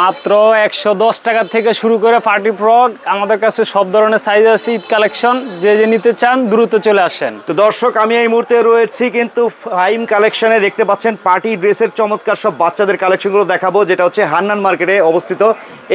মাত্র 110 টাকা থেকে শুরু করে পার্টি ফ্রক আমাদের কাছে সব ধরনের সাইজ আছে। ঈদ কালেকশন যে নিতে চান দ্রুত চলে আসেন। তো দর্শক, আমি এই মুহূর্তে রয়েছি কিন্তু ফাইম কালেকশনে। দেখতে পাচ্ছেন পার্টি ড্রেসের চমৎকার সব বাচ্চাদের কালেকশনগুলো দেখাবো, যেটা হচ্ছে হান্নান মার্কেটে অবস্থিত।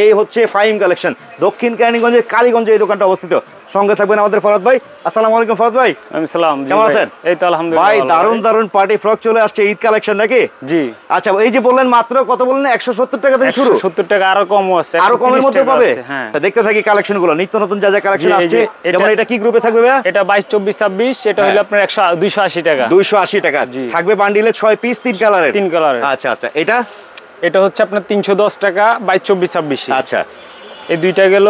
এই হচ্ছে ফাইম কালেকশন, দক্ষিণ কেরানীগঞ্জের কালীগঞ্জে এই দোকানটা অবস্থিত। সঙ্গে থাকবেন আমাদের ফরাদ ভাই। আসসালামু আলাইকুম ফরাদ ভাই। আসসালাম, কেমন আছেন? এই তো আলহামদুলিল্লাহ ভাই, দারুন দারুন পার্টি ফ্রক চলে আসছে, ঈদ কালেকশন নাকি? জি। আচ্ছা, এই যে বললেন মাত্র কত বললেন, 170 টাকা থেকে শুরু? 170 টাকা, আরো কমও আছে, আরো কমের মধ্যে পাবে। হ্যাঁ, দেখতে থাকি কালেকশনগুলো, নিত্য নতুন যা যা কালেকশন আসছে। যেমন এটা কি গ্রুপে থাকবে ভাইয়া? এটা 22 24 26, এটা হলো আপনার 280 টাকা। 280 টাকা থাকবে বান্ডিলে 6 পিস 3 কালারের। 3 কালারের। আচ্ছা আচ্ছা, এটা হচ্ছে আপনার 310 টাকা 22 24 26। আচ্ছা, এই দুইটা গেল।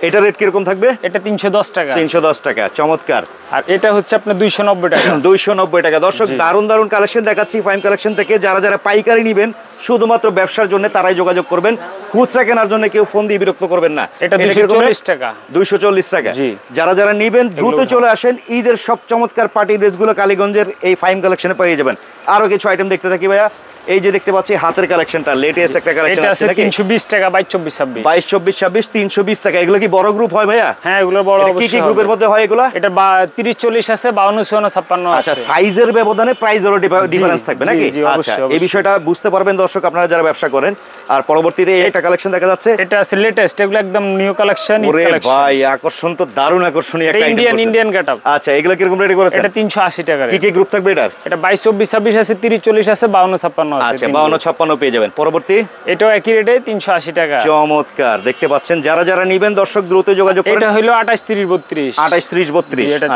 এটা রেট কিরকম থাকবে? এটা 310 টাকা। 310 টাকা, চমৎকার। আর এটা হচ্ছে আপনার 290 টাকা। 290 টাকা। দর্শক, দারুন দারুন কালেকশন দেখাচ্ছি ফাইম কালেকশন থেকে। যারা যারা পাইকারি নেবেন শুধুমাত্র ব্যবসার জন্য তারাই যোগাযোগ করবেন, খুচরা কেনার জন্য কেউ ফোন দিয়ে বিরক্ত করবেন না। এটা 240 টাকা। 240 টাকা। যারা যারা নেবেন দ্রুত চলে আসেন, ঈদের সব চমৎকার পার্টি ড্রেসগুলো কালীগঞ্জের এই ফাইম কালেকশনে পেয়ে যাবেন। আরো কিছু আইটেম দেখতে থাকি ভাইয়া। এই যে দেখতে পাচ্ছি হাতের কালেকশনটা, লেটেস্ট একটা কালেকশন আছে নাকি? 320 টাকা 22 24 26। 22 24 26 320 টাকা। এগুলো কি বড় গ্রুপ হয় ভাইয়া? হ্যাঁ, এগুলো বড় অবশ্যই। কি কি গ্রুপের মধ্যে হয় এগুলো? এটা 30 40 আছে, 52 54 56 আছে। আচ্ছা, সাইজের ব্যবধানে প্রাইসেরও ডিফারেন্স থাকবে নাকি? আচ্ছা, এই বিষয়টা বুঝতে পারবেন দর্শক আপনারা যারা ব্যবসা করেন। আর পরবর্তীতে এই একটা কালেকশন দেখা যাচ্ছে, এটা আছে লেটেস্ট, এগুলো একদম নিউ কালেকশন। ওরে ভাই, আকর্ষণ তো দারুণ আকর্ষণীয় একটা আইটেম। Indian getup. আচ্ছা, এগুলো কি রকম রেডি করেছেন? এটা 380 টাকা। কি কি গ্রুপ থাকবে এটার? এটা 22 24 26 আছে, 30 40 আছে, 52 56 আছে। আচ্ছা, 52 56 পেয়ে যাবেন। পরবর্তী এটাও একই রেটে 380 টাকা। চমৎকার, দেখতে পাচ্ছেন। যারা যারা নেবেন দর্শক দ্রুত যোগাযোগ করেন। এটা হলো 28 30 32। 28 30 32। এটা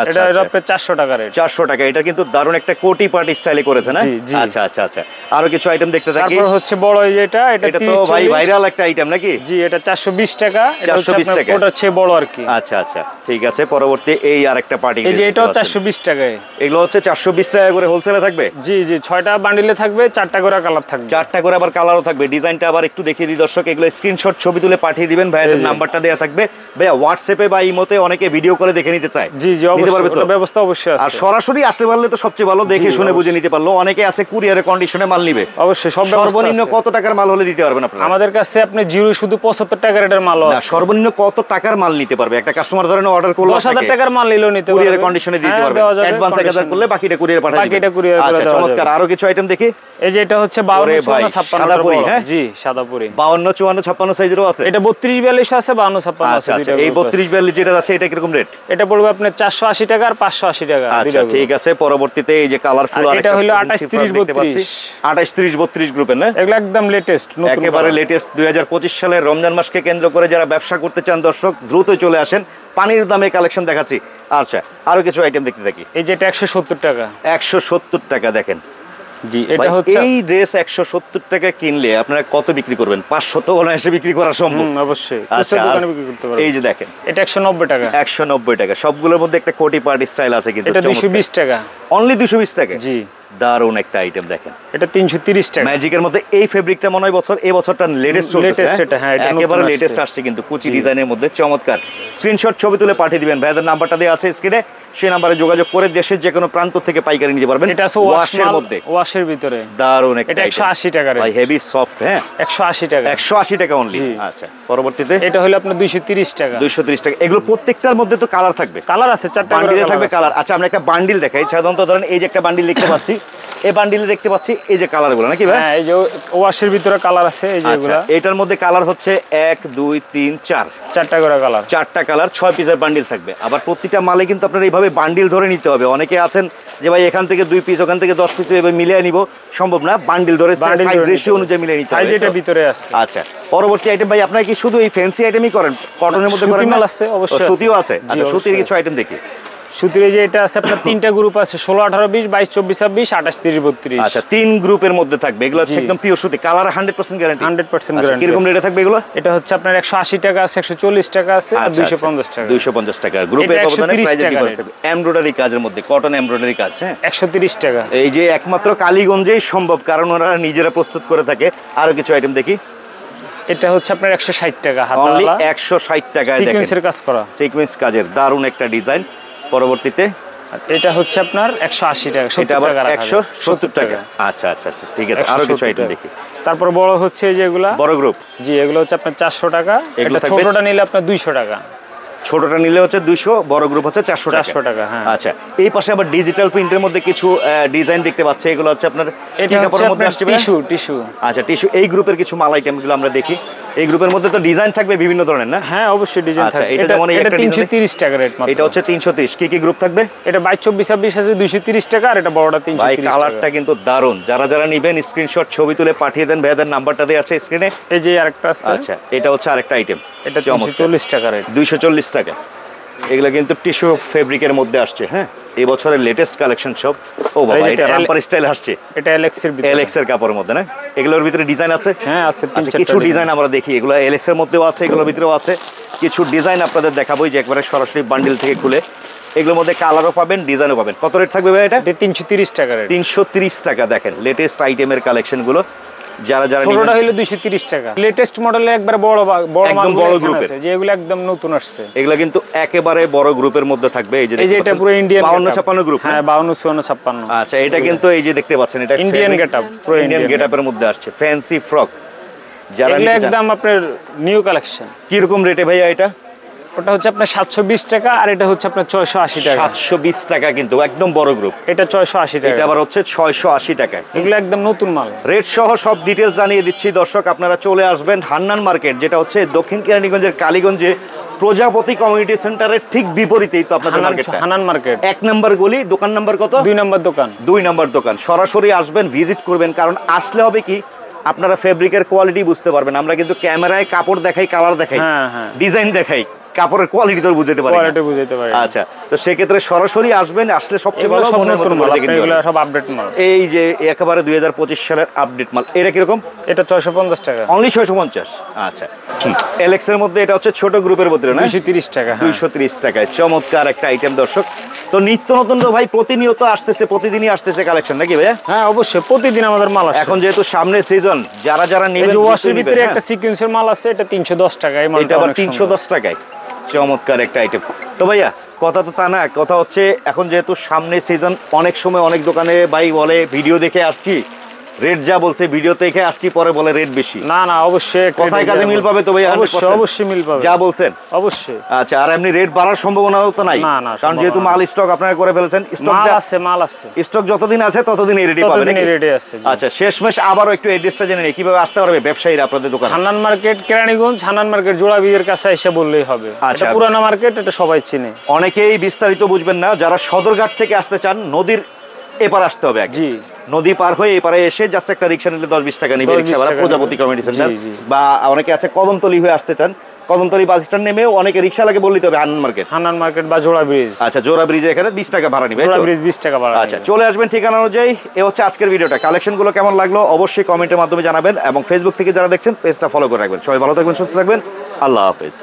আপনার 400 টাকা রেট। 400 টাকা। এটা কিন্তু দারুণ একটা কোটি পার্টি স্টাইলে করেছে না? আচ্ছা আচ্ছা আচ্ছা, আরো কিছু আইটেম দেখতে থাকি। তারপর হচ্ছে বড় এই যেটা, এটা তো ভাই ভাইরাল একটা আইটেম নাকি? জি, এটা 420 টাকা। 420 টাকা। ওটা হচ্ছে বড় আর কি। আচ্ছা আচ্ছা, ঠিক আছে। পরবর্তী এই আরেকটা পার্টি, এই যে এটাও 420 টাকায়। এগুলো হচ্ছে 420 টাকা করে হোলসেলে থাকবে। জি জি, 6টা বান্ডিলে থাকবে, 4টা করে কালার থাকবে। 4টা করে আবার কালারও থাকবে। ডিজাইনটা আবার একটু দেখিয়ে দিই দর্শক। এগুলো স্ক্রিনশট ছবি তুলে পাঠিয়ে দিবেন, ভাইয়াদের নাম্বারটা দেয়া থাকবে। ভাইয়া, হোয়াটসঅ্যাপে বা ইমোতে অনেকে ভিডিও করে দেখে নিতে চায়। জি জি, অবশ্যই ওটা ব্যবস্থা অবশ্যই আছে। আর সরাসরি আসতে পারলে তো সবচেয়ে ভালো, দেখে শুনে বুঝে নিতে পারলো। অনেকে আছে কুরিয়ারে কন্ডিশনে মাল নিবে। অবশ্যই সব সর্বনিম্ন কত টাকার মাল হলে দিতে পারবেন আপনারা? আমাদের কাছে আপনি জিরো শুধু 75 টাকা রেটের মাল আছে। সর্বনিম্ন কত টাকার মাল নিতে পারবে একটা কাস্টমার? ধরেন অর্ডার করলো 10,000 টাকার মাল নিলেও নিতে পারবে, কুরিয়ারে কন্ডিশনে দিতে পারবে। অ্যাডভান্স 1000 করলে বাকিটা কুরিয়ারে পাঠিয়ে দিবেন। বাকিটা কুরিয়ারে করে আচ্ছা, চমৎকার। আরো কিছু আইটেম দেখি। এই যে এটা হচ্ছে 52 54 56। সাদাপুরি, হ্যাঁ জি, সাদাপুরি। 52 54 56 সাইজেরও আছে। এটা 32 42 আছে, 52 56 আছে। আচ্ছা, এই 32 42 যেটা আছে এটা কিরকম রেট? এটা পড়বে আপনার 480 টাকা আর 580 টাকা। আচ্ছা, ঠিক আছে। পরবর্তীতে এই যে কালারফুল আর এটা হলো 28 30 32। 28 30 32 গ্রুপের না? এগুলো একদম লেটেস্ট, নতুন, একেবারে লেটেস্ট। 2025 সালের রমজান মাসকে কেন্দ্র করে যারা ব্যবসা করতে চান দর্শক দ্রুত চলে আসেন। পানির দামে কালেকশন দেখাচ্ছি। আচ্ছা, আরো কিছু আইটেম দেখতে থাকি। এই যে এটা 170 টাকা। 170 টাকা দেখেন। জি, এটা হচ্ছে এই ড্রেস 170 টাকা কিনলে আপনারা কত বিক্রি করবেন? 500 তো অনায়াসে বিক্রি করা সম্ভব। অবশ্যই। আচ্ছা, দোকানে বিক্রি করতে পারবেন। এই যে দেখেন, এটা 190 টাকা। 190 টাকা। সবগুলোর মধ্যে একটা কোটি পার্টি স্টাইল আছে কিন্তু। এটা 220 টাকা। অনলি 220 টাকা। জি, দারুণ একটা আইটেম দেখেন। এটা 330 টাকা। ম্যাজিকের মধ্যে এই ফেব্রিকটা মনে হয় এই বছরটা লেটেস্ট চলছে। এটা হ্যাঁ, এটা একেবারে লেটেস্ট আসছে কিন্তু কুচি ডিজাইনের মধ্যে। চমৎকার। স্ক্রিনশট ছবি তুলে পাঠিয়ে দিবেন। ভাইদের নাম্বারটা দেওয়া আছে স্ক্রিনে, সেই নাম্বারে যোগাযোগ করে দেশের যে কোনো প্রান্ত থেকে পাইকারি নিতে পারবেন। এটা আছে ওয়াশের মধ্যে, ওয়াশের ভিতরে। দারুণ একটা। এটা 180 টাকা রে ভাই, হেভি সফট। হ্যাঁ, 180 টাকা। 180 টাকা অনলি। আচ্ছা, পরবর্তীতে এটা হলো আপনার 230 টাকা। 230 টাকা। এগুলো প্রত্যেকটার মধ্যে তো কালার থাকবে। কালার আছে 4টা বান্ডিলে থাকবে কালার। আচ্ছা, আমরা একটা বান্ডিল দেখাই। সাধারণত ধরেন এই যে একটা বান্ডিল দেখতে পাচ্ছি, এই বান্ডিলে দেখতে পাচ্ছি এই যে কালারগুলো নাকি ভাই? হ্যাঁ, এই যে ওয়াশের ভিতরে কালার আছে, এই যে এগুলা। এটার মধ্যে কালার হচ্ছে 1 2 3 4, 4টা করে কালার। 4টা কালার, 6 পিসের বান্ডিল থাকবে। আবার প্রতিটা মালে কিন্তু আপনারা এইভাবে বান্ডিল ধরে নিতে হবে। অনেকে আছেন যে ভাই এখান থেকে 2 পিস, ওখান থেকে 10 পিস এভাবে মিলিয়ে নিব, সম্ভব না। বান্ডিল ধরে সাইজ রেশিও অনুযায়ী মিলিয়ে নিতে হবে। সাইজ এটা ভিতরে আছে। আচ্ছা, পরবর্তী আইটেম ভাই, আপনারা কি শুধু এই ফ্যান্সি আইটেমই করেন? কটনের মধ্যে করেন? সুতি মাল আছে অবশ্যই। সুতিও আছে। আচ্ছা, সুতির কিছু আইটেম দেখি। সুতির যে এটা আছে আপনার 3টা গ্রুপ আছে, 16 18 20 22 24 26 28 30 32। আচ্ছা, 3 গ্রুপের মধ্যে থাকবে। এগুলো হচ্ছে একদম পিওর সুতি, কালার 100% গ্যারান্টি। 100% গ্যারান্টি। কিরকম রেটে থাকবে এগুলো? এটা হচ্ছে আপনার 180 টাকা আছে, 140 টাকা আছে আর 250 টাকা। 250 টাকা গ্রুপের ব্যবধানে প্রাইস ডিফারেন্স থাকবে। এমব্রয়ডারি কাজের মধ্যে, কটন এমব্রয়ডারি কাজ। হ্যাঁ, 130 টাকা। এই যে একমাত্র কালীগঞ্জেই সম্ভব, কারণ ওরা নিজেরা প্রস্তুত করে থাকে। আরো কিছু আইটেম দেখি। এটা হচ্ছে আপনার 160 টাকা অনলি 160 টাকায় দেখেন। সিকোয়েন্সের কাজ করা, সিকোয়েন্স কাজের দারুণ একটা ডিজাইন। পরবর্তীতে আর এটা হচ্ছে আপনার 180 টাকা, 70 এটা আবার টাকা রাখা যাবে। 170 টাকা। আচ্ছা আচ্ছা আচ্ছা, ঠিক আছে, আরো কিছু 170 আইটেম টাকা। দেখি। তারপর বড় হচ্ছে এই যেগুলা, বড় গ্রুপ, জি এগুলো হচ্ছে আপনার 400 টাকা, এগুলো এটা থাকবে? ছোটটা নিলে আপনার 200 টাকা। ছোটটা নিলে হচ্ছে 200, বড় গ্রুপ হচ্ছে 400 টাকা। 400 টাকা, হ্যাঁ। আচ্ছা, এই পাশে আবার ডিজিটাল প্রিন্টের মধ্যে কিছু ডিজাইন দেখতে পাচ্ছি, এগুলো হচ্ছে আপনার এটা কি হচ্ছে কাপড়ের মধ্যে আপনার আসছে ভাই? টিস্যু। আচ্ছা, টিস্যু। এই গ্রুপের কিছু মাল আইটেমগুলো আমরা দেখি। এই গ্রুপের মধ্যে তো ডিজাইন থাকবে বিভিন্ন ধরনের, না? হ্যাঁ অবশ্যই ডিজাইন আচ্ছা, থাকবে। এটা এটা যেমন এই এটা একটা ডিজাইন, 330 টাকা রেট মাত্র। এটা হচ্ছে 330। কি কি গ্রুপ থাকবে? এটা 22 24 26 আছে 230 টাকা, আর এটা বড়টা 330 ভাই কালারটা কিন্তু দারুণ। যারা যারা নেবেন স্ক্রিনশট ছবি তুলে পাঠিয়ে দেন, ভাইয়াদের নাম্বারটা দেওয়া আছে স্ক্রিনে। এই যে আরেকটা আছে, আচ্ছা, এটা হচ্ছে আরেকটা আইটেম, এটা 340 টাকা রেট। 240 টাকা। এগুলো কিন্তু টিস্যু ফেব্রিকের মধ্যে আসছে, হ্যাঁ, এই বছরের লেটেস্ট কালেকশন সব। ও বাবা, যেটা এটা রামপার স্টাইল আসছে, এটা এলএক্স এর ভিতরে। এলএক্স এর কাপড়ের মধ্যে, না? এগুলোর ভিতরে ডিজাইন আছে? হ্যাঁ আছে, আচ্ছা, কিছু ডিজাইন আমরা দেখি। এগুলো এলএক্স এর মধ্যেও আছে, এগুলোর ভিতরেও আছে। কিছু ডিজাইন আপনাদের দেখাবো, যে একবারে সরাসরি বান্ডিল থেকে খুলে। এগুলোর মধ্যে কালারও পাবেন, ডিজাইনও পাবেন। কত রেট থাকবে ভাই এটা? এটা 330 টাকা রেট। 330 টাকা। দেখেন লেটেস্ট আইটেমের কালেকশনগুলো, যারা যারা ছোটটা হলো 230 টাকা। লেটেস্ট মডেলের একবার বড় বড় একদম মালগুলো বড় এখানে গ্রুপের। আছে, যে এগুলো একদম নতুন আসছে। এগুলো কিন্তু একেবারে বড় গ্রুপের মধ্যে থাকবে। এই যে এই যে এটা পুরো ইন্ডিয়ান 52-56 গ্রুপ। হ্যাঁ 52 56। আচ্ছা, এটা কিন্তু এই যে দেখতে পাচ্ছেন, এটা ইন্ডিয়ান গেটআপ, পুরো ইন্ডিয়ান ইন্ডিয়ান গেটআপের মধ্যে আসছে, ফ্যান্সি ফ্রক। যারা এগুলো নিতে চান, একদম আপনার নিউ কালেকশন। কি রকম রেটে ভাইয়া এটা? ওটা হচ্ছে আপনার 720 টাকা, আর এটা হচ্ছে আপনার 680 টাকা। 720 টাকা, কিন্তু একদম বড় গ্রুপ। এটা 680 টাকা। এটা আবার হচ্ছে 680 টাকা। এগুলো একদম নতুন মাল। রেট সহ সব ডিটেলস জানিয়ে দিচ্ছি দর্শক। আপনারা চলে আসবেন হান্নান মার্কেট, যেটা হচ্ছে দক্ষিণ কেরানীগঞ্জের কালীগঞ্জে প্রজাপতি কমিউনিটি সেন্টারের ঠিক বিপরীতেই তো আপনাদের মার্কেটটা। হান্নান মার্কেট 1 নম্বর গলি, দোকান নাম্বার কত? 2 নম্বর দোকান। 2 নম্বর দোকান। সরাসরি আসবেন, ভিজিট করবেন। কারণ আসলে হবে কি, আপনারা ফেব্রিকের কোয়ালিটি বুঝতে পারবেন। আমরা কিন্তু ক্যামেরায় কাপড় দেখাই, কালার দেখাই, হ্যাঁ হ্যাঁ, ডিজাইন দেখাই, কাপড়ের কোয়ালিটি তো বুঝতে পারি না। কোয়ালিটি বুঝাইতে পারি। আচ্ছা, তো সেক্ষেত্রে সরাসরি আসবেন, আসলে সবচেয়ে এগুলো ভালো সব মনের মতো নতুন করে মাল, দেখে নিতে এগুলো পারবেন। সব আপডেট মাল। এই যে একেবারে 2025 সালের আপডেট মাল। এটা কিরকম? এটা 650 টাকা। অনলি 650। আচ্ছা, এলএক্স এর মধ্যে এটা হচ্ছে ছোট গ্রুপের মধ্যে, না? 230 টাকা। 230 টাকায় চমৎকার একটা আইটেম দর্শক। তো নিত্য নতুন তো ভাই প্রতিনিয়ত আসতেছে, প্রতিদিনই আসতেছে কালেকশন, নাকি ভাইয়া? হ্যাঁ অবশ্যই, প্রতিদিন আমাদের মাল আসে। এখন যেহেতু সামনে সিজন, যারা যারা এই নেবেন, যে ওয়াশের দ্রুত ভিতরে নিবেন, একটা সিকোয়েন্সের মাল আছে, এটা 310 টাকা। এই হ্যাঁ? মালটা এটা আবার অনেক সুন্দর। 310 টাকায়। চমৎকার একটা আইটেম। তো ভাইয়া, কথা তো তা না, কথা হচ্ছে এখন যেহেতু সামনে সিজন, অনেক সময় অনেক দোকানে ভাই বলে ভিডিও দেখে আসছি, রেট যা বলছে ভিডিও দেখে আসছি, পরে বলে রেট বেশি। না না, অবশ্যই কথায় কাজে মিল পাবে তো ভাই? অবশ্যই অবশ্যই মিল পাবে, যা বলছেন অবশ্যই। আচ্ছা, আর এমনি রেট বাড়ার সম্ভাবনা তো নাই? না, না, কারণ যেহেতু মাল স্টক আপনারা করে ফেলেছেন, মাল আছে। স্টক যতদিন আছে ততদিন এই রেটই পাবেন, ততদিন নাকি? এই রেটে আছে, জি। আচ্ছা, শেষমেশ আবারও একটু অ্যাড্রেসটা জেনে নিই, কিভাবে আসতে পারবে ব্যবসায়ীরা আপনাদের দোকানে? হান্নান মার্কেট কেরানীগঞ্জ, হান্নান মার্কেট জোড়া বীজের কাছে এসে বললেই হবে। আচ্ছা। এটা পুরানো মার্কেট, এটা সবাই চিনে। অনেকেই বিস্তারিত বুঝবেন না, যারা সদরঘাট থেকে আসতে চান, নদীর এপার আসতে হবে আগে। জি, নদী পার হয়ে এপারে এসে জাস্ট একটা রিক্সা নিলে 10-20 টাকা নিবে 10-20 রিক্সা ভাড়া, টাকা প্রজাপতি নেবে। Community centre. জি, জি। বা অনেকে আছে কদমতলি হয়ে আসতে চান, কদমতলি বাস স্ট্যান্ড নেমেও অনেকে রিক্সা লাগে, বললেই হবে হান্নান মার্কেট। হান্নান মার্কেট বা জোড়া ব্রিজ। আচ্ছা, জোড়া ব্রিজে এখানে 20 টাকা ভাড়া নিবে, জোড়া ব্রিজ 20 টাকা ভাড়া। আচ্ছা, চলে আসবেন ঠিকানা অনুযায়ী। এ হচ্ছে আজকের ভিডিওটা। কালেকশনগুলো কেমন লাগলো অবশ্যই কমেন্টের মাধ্যমে জানাবেন, এবং ফেসবুক থেকে যারা দেখছেন পেজটা ফলো করে রাখবেন। সবাই ভালো থাকবেন, সুস্থ থাকবেন। আল্লাহ হাফেজ।